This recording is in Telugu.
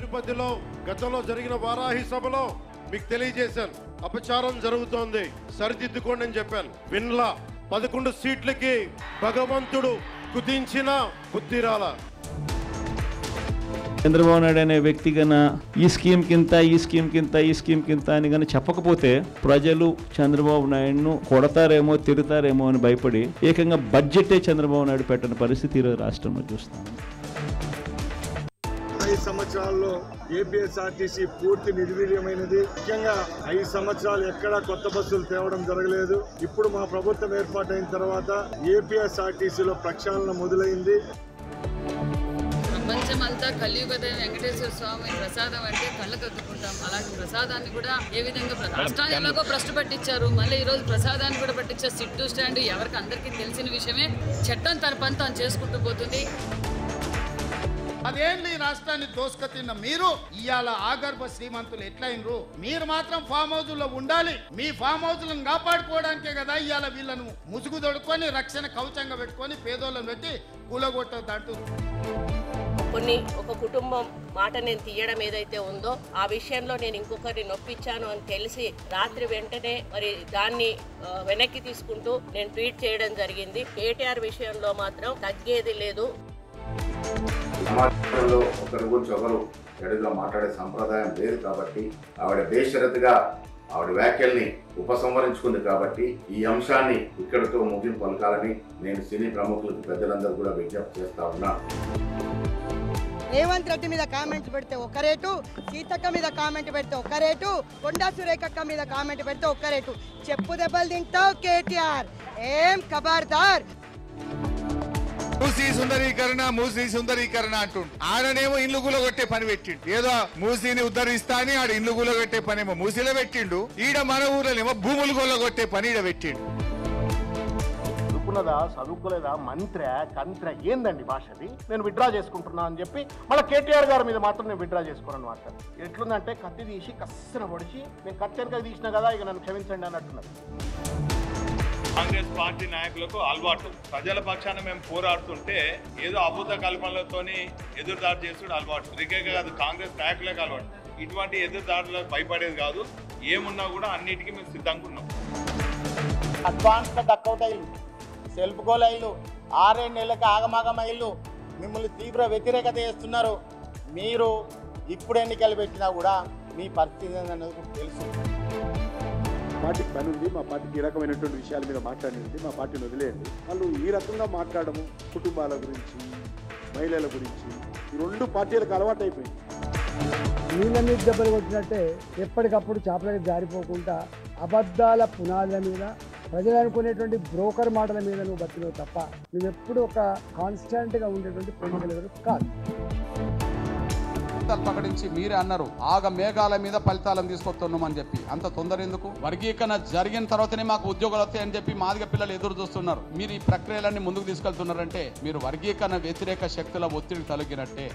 తిరుపతిలో గతంలో జరిగిన వారాహి సభలో మీకు తెలియజేశాను, అపచారం జరుగుతోంది, సరిదిద్దుకోండి అని చెప్పాను. విన్లా 11 సీట్లకి భగవంతుడు కుదించిన బుద్ధిరాల. చంద్రబాబు నాయుడు అనే వ్యక్తి కన్నా ఈ స్కీమ్ కింత అని కానీ చెప్పకపోతే ప్రజలు చంద్రబాబు నాయుడును కొడతారేమో తిడతారేమో అని భయపడి ఏకంగా బడ్జెటే చంద్రబాబు నాయుడు పెట్టని పరిస్థితి ఈరోజు రాష్ట్రంలో చూస్తాం. 5 సంవత్సరాల్లో ఏపీఎస్ఆర్టీసీ పూర్తి నిర్వీర్యమైనది. ముఖ్యంగా 5 సంవత్సరాలు ఎక్కడా కొత్త బస్సులు తేవడం జరగలేదు. ఇప్పుడు మా ప్రభుత్వం ఏర్పాటైన తర్వాత ఏపీఎస్ఆర్టీసీలో ప్రక్షాళన మొదలైంది. ప్రపంచమంతా కలియుగదైన వెంకటేశ్వర స్వామి ప్రసాదం అంటే కళ్ళకద్దుకుంటాం. అలాంటి ప్రసాదాన్ని కూడా ఏ విధంగా రాష్ట్రాన్ని ఎలాగో భ్రష్టు పట్టించారు, మళ్ళీ ఈ రోజు ప్రసాదాన్ని కూడా పట్టించారు. సిట్టు స్టాండ్ ఎవరికి అందరికీ తెలిసిన విషయమే. చట్టం తన పని తాను చేసుకుంటూ పోతుంది. అదేంటి ఈ రాష్ట్రాన్ని దోసుక తిన్న మీరు ఇవాళ ఆగర్భ శ్రీమంతులు ఎట్లయినరు? మీరు మాత్రం ఫామ్ హౌజుల్లో ఉండాలి. మీ ఫామ్ హౌజులను కాపాడుకోవడానికే కదా ఇవాళ వీళ్ళను ముసుగు తొడుక్కొని రక్షణ కవచంగా పెట్టుకొని పేదోళ్ళని పెట్టి కూలగొట్టద్దంటూ ఒక కుటుంబం మాట నేను తీయడం ఏదైతే ఉందో ఆ విషయంలో నేను ఇంకొకరిని నొప్పించాను అని తెలిసి రాత్రి వెంటనే మరి దాన్ని వెనక్కి తీసుకుంటూ నేను ట్వీట్ చేయడం జరిగింది. కేటీఆర్ విషయంలో మాత్రం తగ్గేది లేదు. సమాజంలో ఒకరి గురించి ఒకరు చెడుగా మాట్లాడే సంప్రదాయం లేదు కాబట్టి ఆవిడ బేషరతుగా ఆవిడ వ్యాఖ్యల్ని ఉపసంహరించుకుంది కాబట్టి ఈ అంశాన్ని ఇక్కడితో ముగింపు పలకాలని నేను సినీ ప్రముఖులకు పెద్దలందరూ కూడా విజ్ఞప్తి చేస్తా ఉన్నా. రేవంత్ రెడ్డి మీద కామెంట్స్ పెడితే ఒక రేటు, సీతక్క మీద కామెంట్ పెడితే ఒక రేటు, కొండా సురేఖక్క మీద కామెంట్ పెడితే ఒక రేటు. చెప్పు దెబ్బలు తింటావు కేటీఆర్, ఏం ఖబర్దార్. మూసీ సుందరీకరణ అంటుండు. ఆడనేమో ఇల్లు కూలగొట్టే పని పెట్టిండు. ఏదో మూసీని ఉద్ధరిస్తా అని ఆడ ఇల్లు కూలగొట్టే పనేమో మూసీలో పెట్టిండు. ఈడ మన ఊర్లోనేమో భూములు కూలగొట్టే పని ఈడ పెట్టిండు. చదువుకున్నదా చదువుకోలేదా మంత్ర కంత్ర ఏందండి భాషది? నేను విత్డ్రా చేసుకుంటున్నా అని చెప్పి మళ్ళీ కేటీఆర్ గారి మీద మాత్రం నేను విత్డ్రా చేసుకోనని మాట్లాడు. ఎట్లుందంటే కత్తి తీసి కస్సన పొడిచి నేను కత్తి వెనక తీసినా కదా ఇక నన్ను క్షమించండి అన్నట్టున్నారు. కాంగ్రెస్ పార్టీ నాయకులకు అలవాటు. ప్రజల పక్షాన మేము పోరాడుతుంటే ఏదో అభూత కల్పనలతోని ఎదురుదాడి చేసుడు అలవాటు. ఇదికే కాదు, కాంగ్రెస్ నాయకులకు అలవాటు. ఇటువంటి ఎదురుదాడులకు భయపడేది కాదు. ఏమున్నా కూడా అన్నిటికీ మేము సిద్ధంగా ఉన్నాం. అడ్వాన్స్ గా డక్అవుట్ అయ్యి సెల్ఫ్ గోల్ అయ్యిలు 6-7 నెలలకు ఆగమాగం అయ్యిలు మిమ్మల్ని తీవ్ర వ్యతిరేకత చేస్తున్నారు. మీరు ఇప్పుడు ఎన్నికలు పెట్టినా కూడా మీ పరిస్థితి అనేది తెలుసు. పార్టీకి పని ఉంది, మా పార్టీకి ఈ రకమైనటువంటి విషయాల మీద మాట్లాడింది, మా పార్టీని వదిలేయండి. వాళ్ళు ఈ రకంగా మాట్లాడము కుటుంబాల గురించి, మహిళల గురించి ఈ 2 పార్టీలకు అలవాటు అయిపోయింది. నీళ్ళ మీద దెబ్బలు కొట్టినట్టే ఎప్పటికప్పుడు చేపలకి జారిపోకుండా అబద్ధాల పునాదుల మీద, ప్రజలు అనుకునేటువంటి బ్రోకర్ మాటల మీద నువ్వు బతికినవు తప్ప నువ్వెప్పుడు ఒక కాన్స్టెంట్గా ఉండేటువంటి పొలిటికల్ లీడర్ కాదు. ప్రకటించి మీరే అన్నారు ఆగ మేఘాల మీద ఫలితాలను తీసుకొస్తున్నామని చెప్పి. అంత తొందర ఎందుకు? వర్గీకరణ జరిగిన తర్వాతనే మాకు ఉద్యోగాలు వస్తాయని చెప్పి మాదిగ పిల్లలు ఎదురు చూస్తున్నారు. మీరు ఈ ప్రక్రియలన్నీ ముందుకు తీసుకెళ్తున్నారంటే మీరు వర్గీకరణ వ్యతిరేక శక్తుల ఒత్తిడి తొలగినట్టే.